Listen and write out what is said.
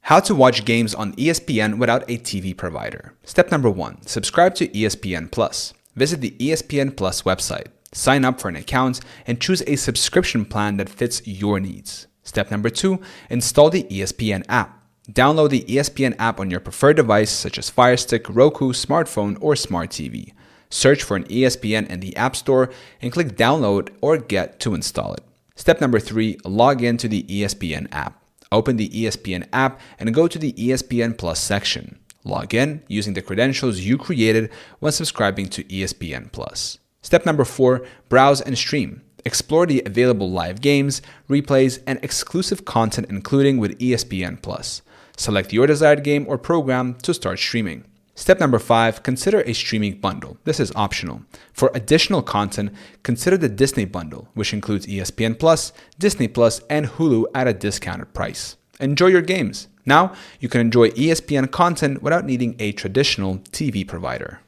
How to watch games on ESPN without a TV provider. Step number 1. Subscribe to ESPN Plus. Visit the ESPN Plus website. Sign up for an account and choose a subscription plan that fits your needs. Step number 2. Install the ESPN app. Download the ESPN app on your preferred device such as Fire Stick, Roku, smartphone, or smart TV. Search for an ESPN in the App Store and click Download or Get to install it. Step number 3. Log in to the ESPN app. Open the ESPN app and go to the ESPN Plus section. Log in using the credentials you created when subscribing to ESPN Plus. Step number 4. Browse and stream. Explore the available live games, replays, and exclusive content including with ESPN Plus. Select your desired game or program to start streaming. Step number 5. Consider a streaming bundle. This is optional. For additional content, consider the Disney bundle, which includes ESPN Plus, Disney Plus, and Hulu at a discounted price. Enjoy your games. Now, you can enjoy ESPN content without needing a traditional TV provider.